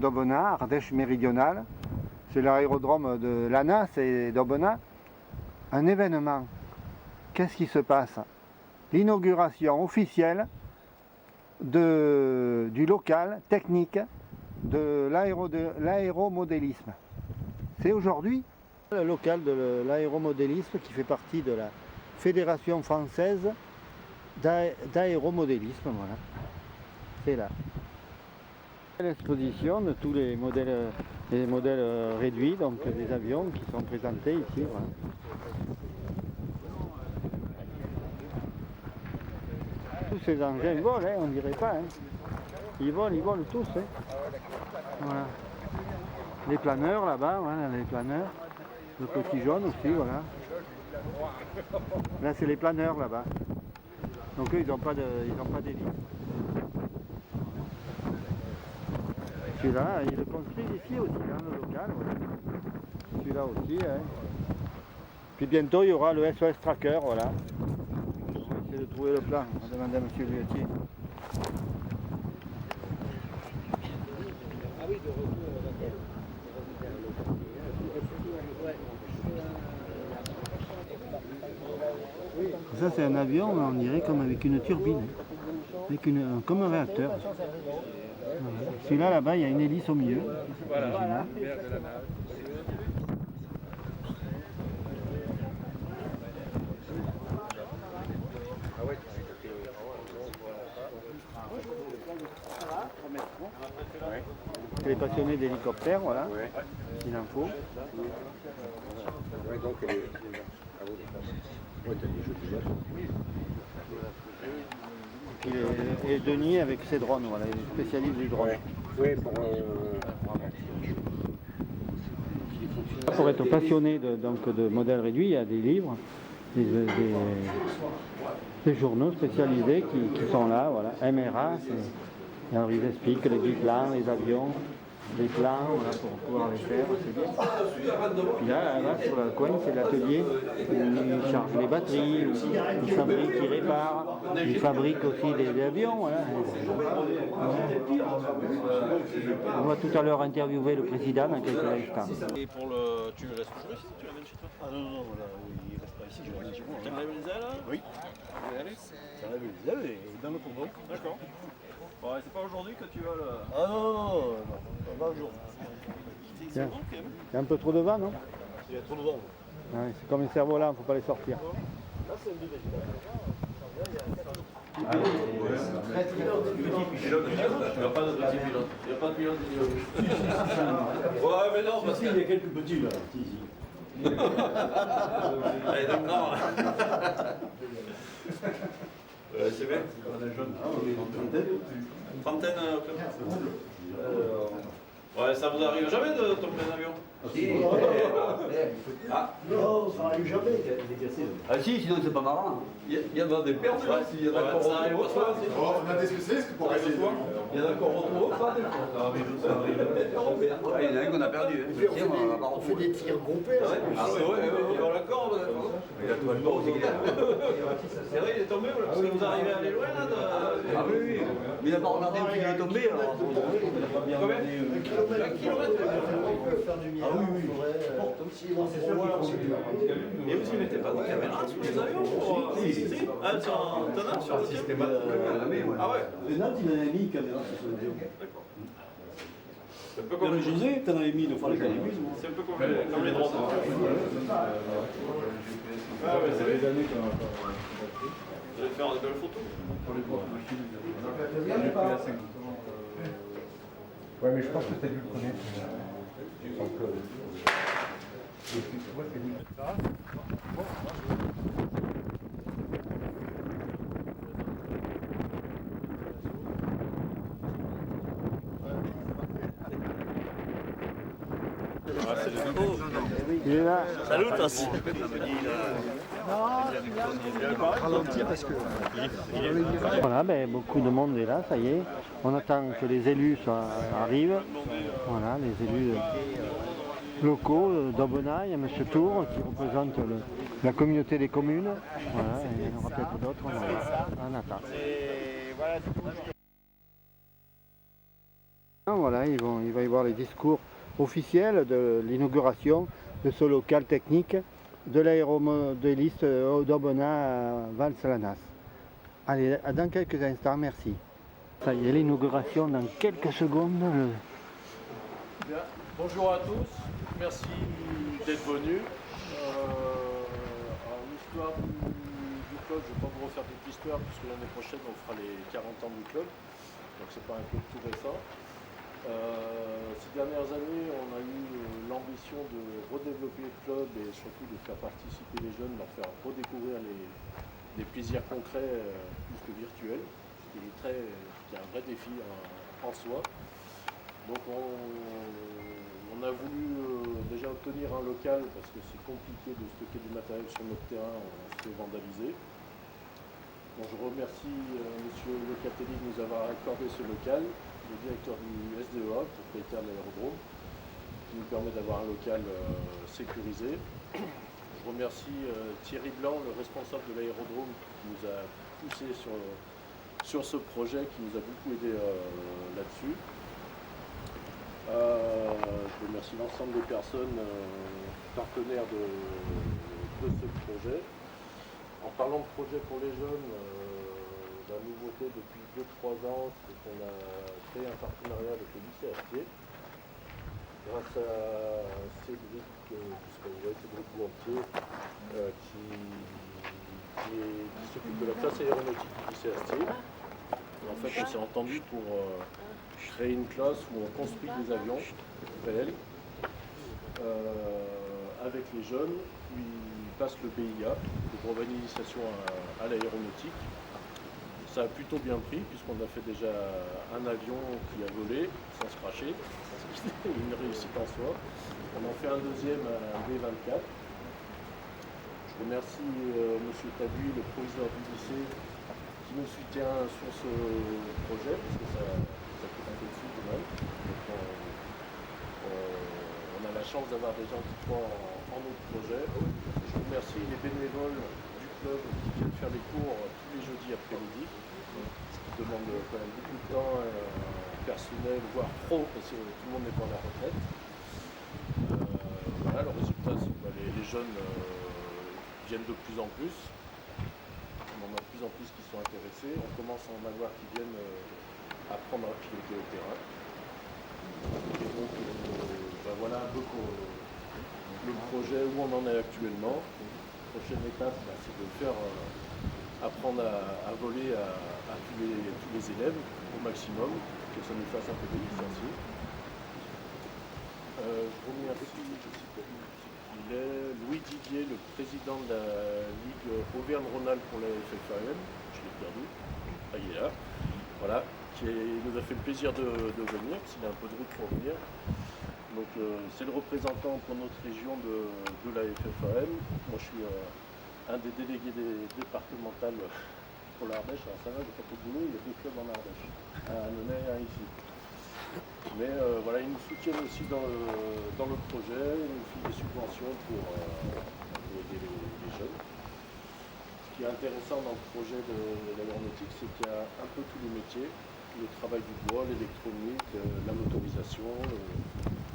d'Aubenas, Ardèche méridionale, c'est l'aérodrome de Lanas et d'Aubenas. Un événement. Qu'est-ce qui se passe? L'inauguration officielle du local technique de l'aéromodélisme. C'est aujourd'hui le local de l'aéromodélisme qui fait partie de la Fédération française d'aéromodélisme. Voilà. C'est là. L'exposition de tous les modèles réduits, donc des avions qui sont présentés ici. Voilà. Tous ces engins volent, hein, on dirait pas. Hein. Ils volent tous. Hein. Voilà. Les planeurs là-bas, voilà, les planeurs. Le petit jaune aussi, voilà. Là c'est les planeurs là-bas. Donc eux ils n'ont pas d'hélice. Celui-là, ils le construisent ici aussi, dans le local. Voilà. Celui-là aussi. Hein. Puis bientôt il y aura le SOS Tracker, voilà. On va essayer de trouver le plan. On va demander à monsieur Luetier. Ah oui, de retour ça c'est un avion, on dirait comme avec une turbine, avec comme un réacteur. Voilà. Celui-là là-bas, il y a une hélice au milieu. Voilà. Les passionnés d'hélicoptères, voilà, il en faut. Et Denis avec ses drones, voilà, il est spécialiste du drone. Pour être passionné de modèles réduits, il y a des livres, des journaux spécialisés qui sont là, voilà. MRA, et alors ils expliquent les biplans, les avions, les plans, voilà, pour pouvoir les faire, c'est bien. Puis là, sur le coin, c'est l'atelier où ils chargent les batteries, où ils fabriquent, ils réparent, ils fabriquent aussi des avions, voilà. On va tout à l'heure interviewer le président dans quelques instants. Et pour le... Tu le laisses toujours ici? Tu l'amènes chez toi? Ah non, voilà, il reste pas ici, je l'amène chez moi. Tu enlèves les ailes? Oui. Allez. J'enlève les ailes et dans le fourgon. D'accord. Bon, c'est pas aujourd'hui que tu vas le... Ah non, pas aujourd'hui. C'est bon quand même. Il y a un peu trop de vent, non? Il y a trop de vent. Ouais, c'est comme les cerfs-volants, il ne faut pas les sortir. Là, c'est un bébé. Très petit pilote. Il n'y a pas de petit pilote. Il n'y a pas de pilote. Ouais, mais non, parce qu'il y a quelques petits là. Ici. Allez, d'accord. C'est bien. On est jeune. Ah, on est une trentaine. Une trentaine, ouais, ça vous arrive jamais de tomber en avion? Non, ça n'arrive jamais des cassés. Ah si, sinon c'est pas marrant. Il y en a des pertes, il y en a encore ça arrive autour. On a des spécialistes pour essayer. Il y en a encore autour, pas des fois. Il y en a un qu'on a perdu. On fait des tirs groupés. Ah ouais, dans la corde. Il a tout le temps aussi. C'est vrai, il est tombé, parce que vous arrivez à aller loin là Ah oui, oui. Mais il n'a pas regardé où il est tombé. Alors. Combien? Un kilomètre. Ah oui, oui. Et vous ne mettez pas de caméra sur les avions? Si. Ah, t'en as sur le système? Ah ouais. Les Nantes, il en a mis une caméra sur son avion. D'accord. C'est un peu Comme comme le gisé, t'en avais mis une fois les canibus. C'est un peu comme les drones. Ah ouais, c'est les années qu'on a pas. Vous allez faire de belles photos. Ouais, mais je pense que t'as dû le connaître. Donc, Il est là. Salut, Tassi. Voilà, beaucoup de monde est là, ça y est. On attend que les élus arrivent. Voilà, les élus locaux d'Aubenas. Il y a M. Tour qui représente la communauté des communes. Voilà, et il y en aura peut-être d'autres. On attend. Voilà, il va y avoir les discours officiels de l'inauguration de ce local technique de l'aéromodéliste d'Aubenas à Val-Salanas. Allez, dans quelques instants, merci. Ça y est, l'inauguration dans quelques secondes. Bien. Bonjour à tous, merci d'être venus. En l'histoire du club, je ne vais pas vous refaire toute l'histoire puisque l'année prochaine on fera les 40 ans du club, donc c'est pas un club tout récent. Ces dernières années, on a eu l'ambition de redévelopper le club et surtout de faire participer les jeunes, leur faire redécouvrir des plaisirs concrets plus que virtuels, ce qui est un vrai défi en soi. Donc on a voulu déjà obtenir un local parce que c'est compliqué de stocker du matériel sur notre terrain, on se fait vandaliser. Bon, je remercie Monsieur Locatelli de nous avoir accordé ce local, le directeur du SDEA, propriétaire de l'aérodrome, qui nous permet d'avoir un local sécurisé. Je remercie Thierry Blanc, le responsable de l'aérodrome, qui nous a poussé sur ce projet, qui nous a beaucoup aidé là-dessus. Je remercie l'ensemble des personnes partenaires de ce projet. En parlant de projet pour les jeunes, la nouveauté depuis 2-3 ans, c'est qu'on a créé un partenariat avec le lycée Astier. Grâce à Cédric, Cédric Bourtier, qui s'occupe de la classe aéronautique du lycée Astier. Et en fait, on s'est entendu pour créer une classe où on construit des avions réels avec les jeunes, puis ils passent le BIA, le brevet d'initiation à l'aéronautique. Ça a plutôt bien pris puisqu'on a fait déjà un avion qui a volé sans se cracher, c'était une réussite en soi. On en fait un deuxième, un B-24. Je remercie M. Tabuy, le proviseur du lycée, qui nous soutient sur ce projet parce que ça coûte un peu de sous quand même. Donc on a la chance d'avoir des gens qui croient en notre projet. Je remercie les bénévoles du club qui viennent faire les cours tous les jeudis après-midi, ce qui demande quand même beaucoup de temps personnel, voire pro, parce que tout le monde n'est pas à la retraite. Voilà, le résultat, c'est que les jeunes viennent de plus en plus. On en a de plus en plus qui sont intéressés. On commence à en avoir qui viennent apprendre à piloter au terrain. Et donc, voilà un peu le projet où on en est actuellement. La prochaine étape, c'est de faire apprendre à voler à tous les élèves au maximum, que ça nous fasse un peu des licenciés. Je remercie Louis Didier, le président de la Ligue Auvergne-Rhône-Alpes pour la FFAM. Je l'ai perdu. Ah, il est là. Voilà. Qui nous a fait le plaisir de venir, parce qu'il a un peu de route pour venir. Donc c'est le représentant pour notre région de la FFAM. Moi je suis un des délégués départementales pour l'Ardèche. Alors ça va, j'ai pas trop de boulot, il y a 2 clubs en Ardèche, un Annonay et un ici. Mais voilà, ils nous soutiennent aussi dans le projet, ils nous filent des subventions pour aider les jeunes. Ce qui est intéressant dans le projet de l'aéronautique, c'est qu'il y a un peu tous les métiers. Le travail du bois, l'électronique, la motorisation,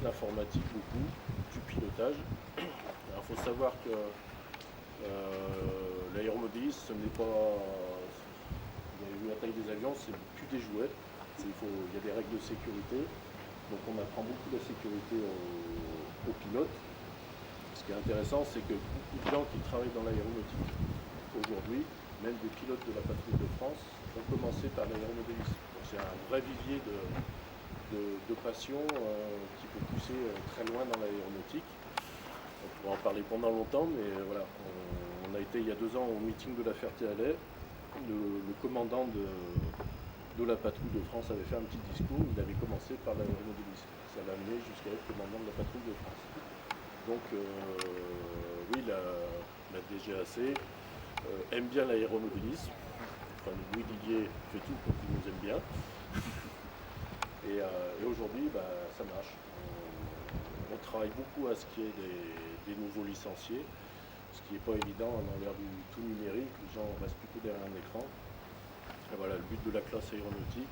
l'informatique beaucoup, du pilotage. Il faut savoir que l'aéromodélisme, ce n'est pas... Vous avez vu la taille des avions, c'est plus des jouets. Il y a des règles de sécurité. Donc on apprend beaucoup la sécurité aux pilotes. Ce qui est intéressant, c'est que beaucoup de gens qui travaillent dans l'aéronautique aujourd'hui, même des pilotes de la patrouille de France, ont commencé par l'aéromodélisme. C'est un vrai vivier de passion qui peut pousser très loin dans l'aéronautique. On pourra en parler pendant longtemps, mais voilà, on a été il y a 2 ans au meeting de la Ferté-Alais. Le commandant de la patrouille de France avait fait un petit discours. Il avait commencé par l'aéromodélisme. Ça l'a amené jusqu'à être commandant de la patrouille de France. Donc oui, la DGAC aime bien l'aéromodélisme. Enfin, Louis Didier fait tout pour qu'il nous aime bien. Et aujourd'hui, ça marche. On travaille beaucoup à ce qu'il y ait des nouveaux licenciés, ce qui n'est pas évident dans l'ère du tout numérique. Les gens restent plutôt derrière un écran. Et voilà, le but de la classe aéronautique,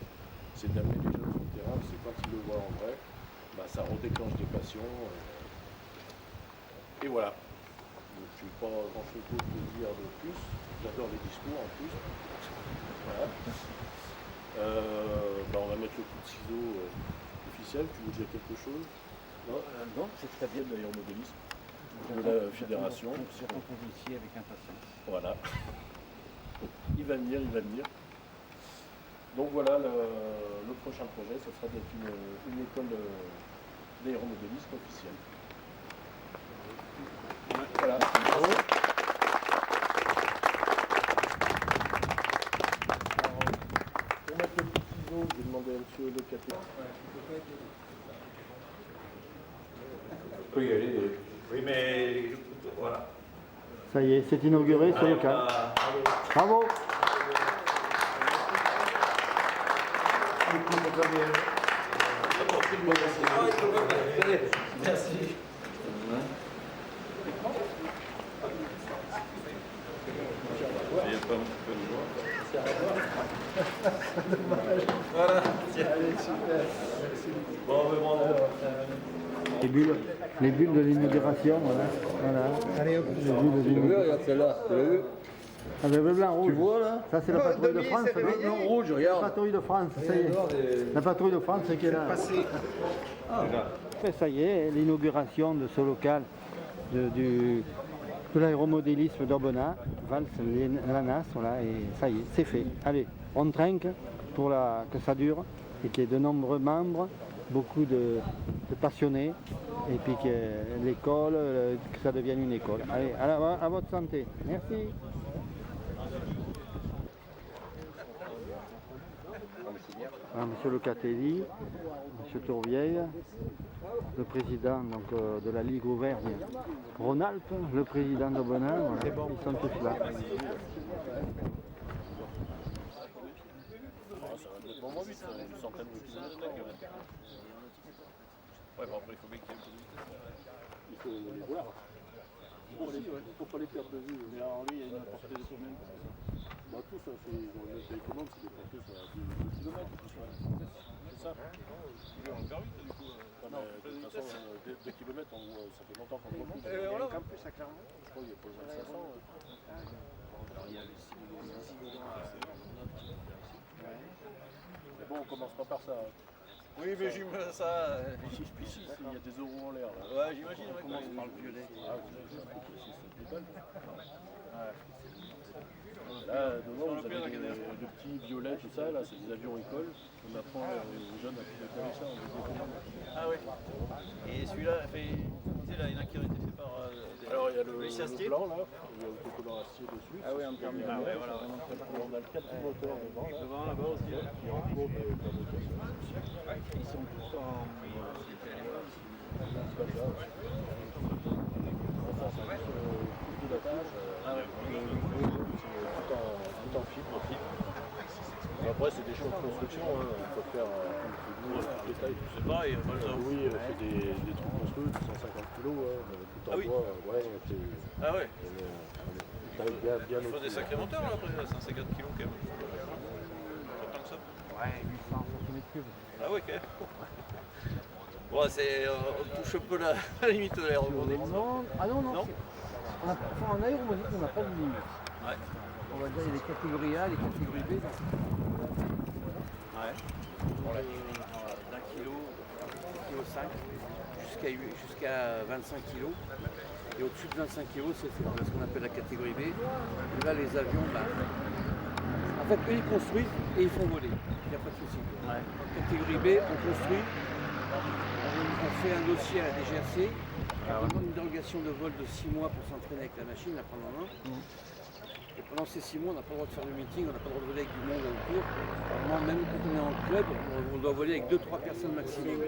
c'est d'amener les jeunes sur le terrain simple, c'est quand il le voit en vrai, bah, ça redéclenche des passions. Et voilà. Donc je n'ai pas grand chose d'autre à dire de plus. J'adore les discours en plus. Voilà. Bah, on va mettre le coup de ciseau officiel. Tu veux dire quelque chose? Non, c'est très bien l'aéromodélisme. De la fédération. J'attends qu'on vienne ici avec impatience. Voilà. Il va venir, il va venir. Donc voilà, le prochain projet, ce sera d'être une école d'aéromodélisme officielle. Voilà. Pour mettre le petit ciseau, je vais demander à monsieur le capitaine. peut y aller. Oui, mais voilà. Ça y est, c'est inauguré ce local. Bravo. Merci. Voilà. Allez, super. Bon, mais bon. Les bulles de l'inauguration, voilà. Allez hop, les bulles de l'inauguration. Regarde celle-là, tu l'as vu? Ah ben le blanc rouge. Tu vois là? Ça c'est la patrouille de France. Non, rouge, La regarde. patrouille de France, ça y est. La patrouille de France qui est là. Ça y est, l'inauguration de ce local de l'aéromodélisme d'Aubenas, Vals-Lanas, voilà, et ça y est, c'est fait. Allez, on trinque pour que ça dure et qu'il y ait de nombreux membres, beaucoup de passionnés, et puis que l'école, que ça devienne une école. Allez, à votre santé. Merci. Alors, monsieur Locatelli, monsieur Tourvieille, le président donc, de la Ligue Auvergne Rhône-Alpes, le président d'Aubenas, voilà, ils sont tous là. Ça va nettement vite, une centaine de kilomètres. Ouais, bon, après, il faut bien qu'il y ait un peu de vitesse. Il faut les voir. Il ne faut pas les perdre de vue. Mais alors lui, il y a une portée de combien? Bah, tout ça, ils ont une télécommande, c'est des portées sur 2 km. C'est ça. Il va en faire vite, du coup. Ouais, mais de toute façon, 2 km, ça fait longtemps qu'on voit plus. Voilà. Campus à Clermont. Je crois qu'il y a pas loin de 500. Mais bon, on commence pas par ça. Oui, mais j'imagine ça. Ici, il y a des euros en l'air. Ouais, j'imagine. On commence par le violet. Ah, c'est des balles. Là, devant, vous avez de petits violets, tout ça, là, c'est des avions écoles. On apprend aux jeunes à piloter ça, on les décommande. Ah ouais. Et celui-là, tu sais, là, il y en a qui ont été faits par Alors, il y a le policiers acier. blanc, là, où il y a autocollant acier dessus. Ah oui, en termes de... Ah ouais, voilà. On a le 4 moteurs devant, là. Devant, là-bas aussi. Là. Qui est en cours de fabrication. Ils sont tous en... Enfin, c'est juste coupe de la tâche. Ah ouais. Tout en fibre. Après, c'est des choses de construction, hein. Il faut faire tout le détail. C'est pareil, Malta. Oui, elle fait des trucs construits de 150 kg, tout en Ah oui. bois. Ouais, Ah ouais. on est bien Il faut des sacrés moteurs, là, après, 150 kg quand même. Pas tant que ça. Ouais, 800 cm3. Ah ouais, ok. Bon, on touche un peu la limite de l'aéromodélisme. Non, ah non. Non. En aéromodélisme, on n'a pas de limite. Ouais. On va dire il y a les catégories A, les catégories B. Ouais. D'un kilo, 1,5 kg jusqu'à 25 kg. Et au-dessus de 25 kg, c'est ce qu'on appelle la catégorie B. Et là, les avions, en fait, eux, ils construisent et ils font voler. Il n'y a pas de souci. Ouais. Catégorie B, on construit, on fait un dossier à la DGAC, on demande une dérogation de vol de 6 mois pour s'entraîner avec la machine, la prendre en main. Et pendant ces 6 mois, on n'a pas le droit de faire de meeting, on n'a pas le droit de voler avec du monde autour. Normalement, même quand on est en club, on doit voler avec 2-3 personnes maximum.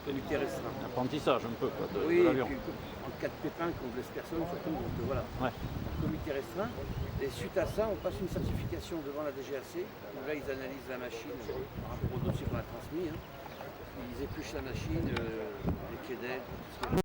Comité restreint. Apprentissage un peu quoi, de Oui, et l'avion. puis en cas de pépin, qu'on ne blesse personne, surtout, donc voilà. Ouais. Comité restreint. Et suite à ça, on passe une certification devant la DGAC. Donc là, ils analysent la machine par rapport au dossier qu'on a transmis. Hein. Ils épluchent la machine, les quais d'aide, tout ce qui est